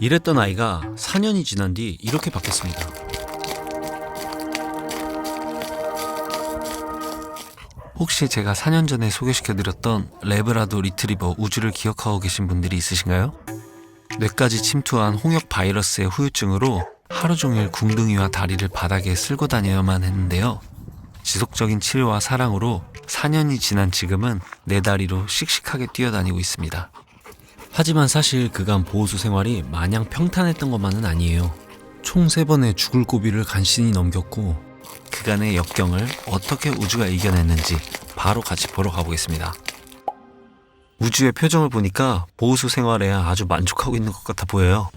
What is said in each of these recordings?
이랬던 아이가 4년이 지난 뒤 이렇게 바뀌었습니다. 혹시 제가 4년 전에 소개시켜드렸던 레브라도 리트리버 우주를 기억하고 계신 분들이 있으신가요? 뇌까지 침투한 홍역 바이러스의 후유증으로 하루 종일 궁둥이와 다리를 바닥에 쓸고 다녀야만 했는데요. 지속적인 치료와 사랑으로 4년이 지난 지금은 네 다리로 씩씩하게 뛰어다니고 있습니다. 하지만 사실 그간 보호소 생활이 마냥 평탄했던 것만은 아니에요. 총 3번의 죽을 고비를 간신히 넘겼고 그간의 역경을 어떻게 우주가 이겨냈는지 바로 같이 보러 가보겠습니다. 우주의 표정을 보니까 보호소 생활에 아주 만족하고 있는 것 같아 보여요.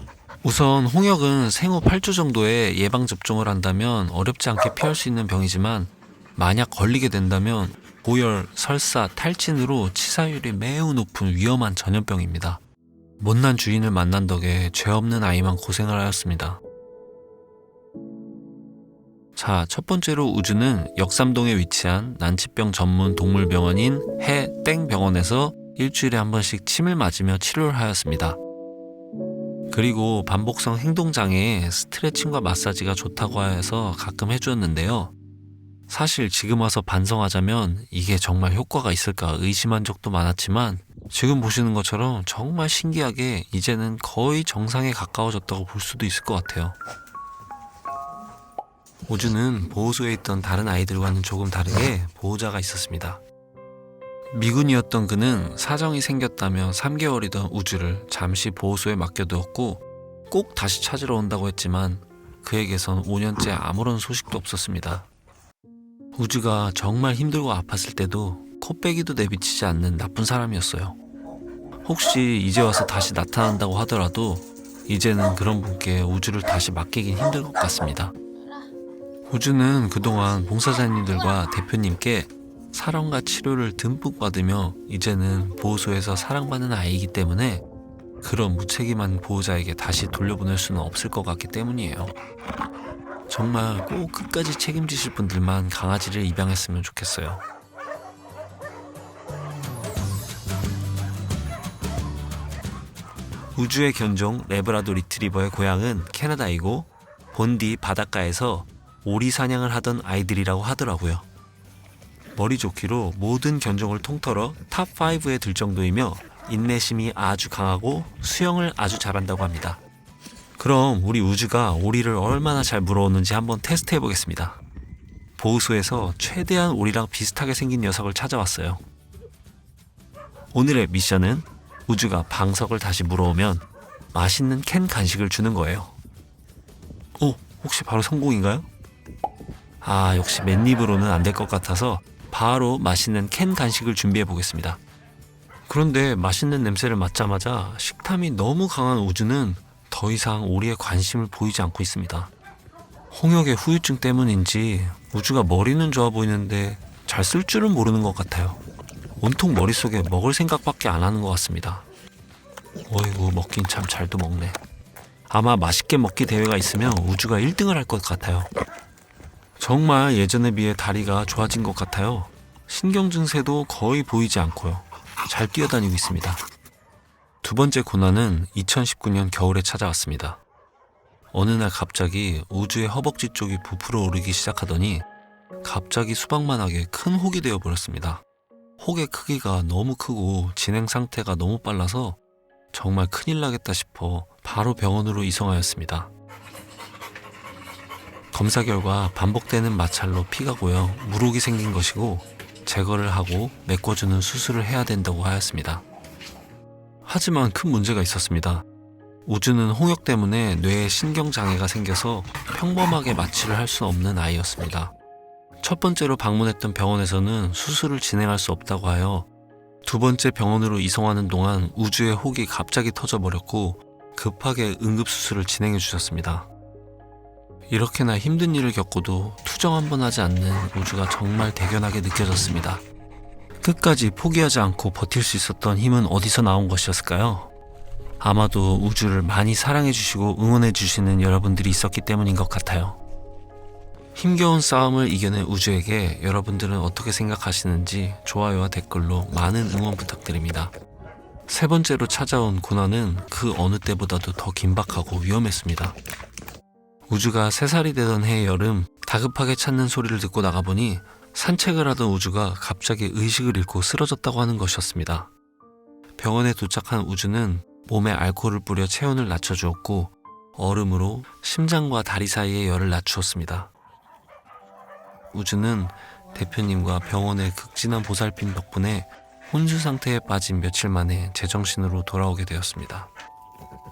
우선 홍역은 생후 8주 정도에 예방접종을 한다면 어렵지 않게 피할 수 있는 병이지만 만약 걸리게 된다면 고열, 설사, 탈진으로 치사율이 매우 높은 위험한 전염병입니다. 못난 주인을 만난 덕에 죄 없는 아이만 고생을 하였습니다. 자, 첫 번째로 우주는 역삼동에 위치한 난치병 전문 동물병원인 해땡병원에서 일주일에 한 번씩 침을 맞으며 치료를 하였습니다. 그리고 반복성 행동장애에 스트레칭과 마사지가 좋다고 하여서 가끔 해주었는데요. 사실 지금 와서 반성하자면 이게 정말 효과가 있을까 의심한 적도 많았지만 지금 보시는 것처럼 정말 신기하게 이제는 거의 정상에 가까워졌다고 볼 수도 있을 것 같아요. 우주는 보호소에 있던 다른 아이들과는 조금 다르게 보호자가 있었습니다. 미군이었던 그는 사정이 생겼다며 3개월이던 우주를 잠시 보호소에 맡겨두었고 꼭 다시 찾으러 온다고 했지만 그에게선 5년째 아무런 소식도 없었습니다. 우주가 정말 힘들고 아팠을 때도 코빼기도 내비치지 않는 나쁜 사람이었어요. 혹시 이제 와서 다시 나타난다고 하더라도 이제는 그런 분께 우주를 다시 맡기긴 힘들 것 같습니다. 우주는 그동안 봉사자님들과 대표님께 사랑과 치료를 듬뿍 받으며 이제는 보호소에서 사랑받는 아이이기 때문에 그런 무책임한 보호자에게 다시 돌려보낼 수는 없을 것 같기 때문이에요. 정말 꼭 끝까지 책임지실 분들만 강아지를 입양했으면 좋겠어요. 우주의 견종 레브라도 리트리버의 고향은 캐나다이고 본디 바닷가에서 오리 사냥을 하던 아이들이라고 하더라고요. 머리 좋기로 모든 견종을 통틀어 탑5에 들 정도이며 인내심이 아주 강하고 수영을 아주 잘한다고 합니다. 그럼 우리 우주가 오리를 얼마나 잘 물어오는지 한번 테스트 해보겠습니다. 보호소에서 최대한 오리랑 비슷하게 생긴 녀석을 찾아왔어요. 오늘의 미션은 우주가 방석을 다시 물어오면 맛있는 캔 간식을 주는 거예요. 혹시 바로 성공인가요? 역시 맨입으로는 안 될 것 같아서 바로 맛있는 캔 간식을 준비해 보겠습니다. 그런데 맛있는 냄새를 맡자마자 식탐이 너무 강한 우주는 더 이상 오리에 관심을 보이지 않고 있습니다. 홍역의 후유증 때문인지 우주가 머리는 좋아 보이는데 잘 쓸 줄은 모르는 것 같아요. 온통 머릿속에 먹을 생각밖에 안 하는 것 같습니다. 어이구, 먹긴 참 잘도 먹네. 아마 맛있게 먹기 대회가 있으면 우주가 1등을 할 것 같아요. 정말 예전에 비해 다리가 좋아진 것 같아요. 신경 증세도 거의 보이지 않고요. 잘 뛰어다니고 있습니다. 두 번째 고난은 2019년 겨울에 찾아왔습니다. 어느 날 갑자기 우주의 허벅지 쪽이 부풀어 오르기 시작하더니 갑자기 수박만하게 큰 혹이 되어버렸습니다. 혹의 크기가 너무 크고 진행 상태가 너무 빨라서 정말 큰일 나겠다 싶어 바로 병원으로 이송하였습니다. 검사 결과 반복되는 마찰로 피가 고여 물혹이 생긴 것이고 제거를 하고 메꿔주는 수술을 해야 된다고 하였습니다. 하지만 큰 문제가 있었습니다. 우주는 홍역 때문에 뇌에 신경장애가 생겨서 평범하게 마취를 할 수 없는 아이였습니다. 첫 번째로 방문했던 병원에서는 수술을 진행할 수 없다고 하여 두 번째 병원으로 이송하는 동안 우주의 혹이 갑자기 터져버렸고 급하게 응급수술을 진행해 주셨습니다. 이렇게나 힘든 일을 겪고도 투정 한 번 하지 않는 우주가 정말 대견하게 느껴졌습니다. 끝까지 포기하지 않고 버틸 수 있었던 힘은 어디서 나온 것이었을까요? 아마도 우주를 많이 사랑해 주시고 응원해 주시는 여러분들이 있었기 때문인 것 같아요. 힘겨운 싸움을 이겨낸 우주에게 여러분들은 어떻게 생각하시는지 좋아요와 댓글로 많은 응원 부탁드립니다. 세 번째로 찾아온 고난은 그 어느 때보다도 더 긴박하고 위험했습니다. 우주가 3살이 되던 해의 여름, 다급하게 찾는 소리를 듣고 나가보니 산책을 하던 우주가 갑자기 의식을 잃고 쓰러졌다고 하는 것이었습니다. 병원에 도착한 우주는 몸에 알코올을 뿌려 체온을 낮춰주었고 얼음으로 심장과 다리 사이의 열을 낮추었습니다. 우주는 대표님과 병원의 극진한 보살핌 덕분에 혼수 상태에 빠진 며칠 만에 제정신으로 돌아오게 되었습니다.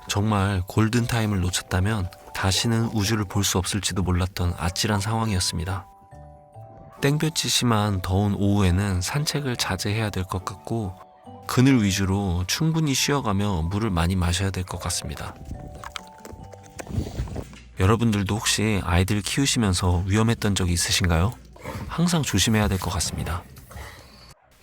정말 골든타임을 놓쳤다면 다시는 우주를 볼 수 없을지도 몰랐던 아찔한 상황이었습니다. 땡볕이 심한 더운 오후에는 산책을 자제해야 될 것 같고 그늘 위주로 충분히 쉬어가며 물을 많이 마셔야 될 것 같습니다. 여러분들도 혹시 아이들 키우시면서 위험했던 적이 있으신가요? 항상 조심해야 될 것 같습니다.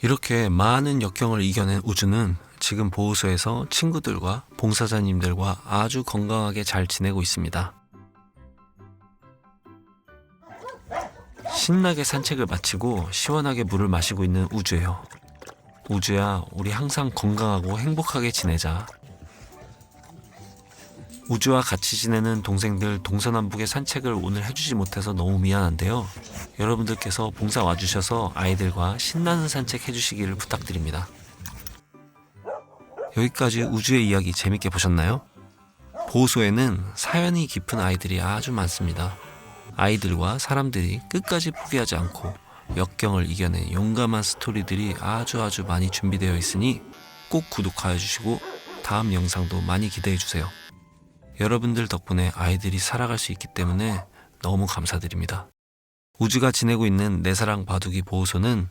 이렇게 많은 역경을 이겨낸 우주는 지금 보호소에서 친구들과 봉사자님들과 아주 건강하게 잘 지내고 있습니다. 신나게 산책을 마치고 시원하게 물을 마시고 있는 우주예요. 우주야, 우리 항상 건강하고 행복하게 지내자. 우주와 같이 지내는 동생들 동서남북의 산책을 오늘 해주지 못해서 너무 미안한데요. 여러분들께서 봉사 와주셔서 아이들과 신나는 산책 해주시기를 부탁드립니다. 여기까지 우주의 이야기 재밌게 보셨나요? 보호소에는 사연이 깊은 아이들이 아주 많습니다. 아이들과 사람들이 끝까지 포기하지 않고 역경을 이겨낸 용감한 스토리들이 아주 많이 준비되어 있으니 꼭 구독하여 주시고 다음 영상도 많이 기대해 주세요. 여러분들 덕분에 아이들이 살아갈 수 있기 때문에 너무 감사드립니다. 우주가 지내고 있는 내사랑 바둑이 보호소는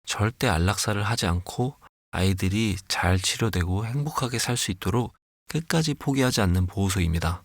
절대 안락사를 하지 않고 아이들이 잘 치료되고 행복하게 살 수 있도록 끝까지 포기하지 않는 보호소입니다.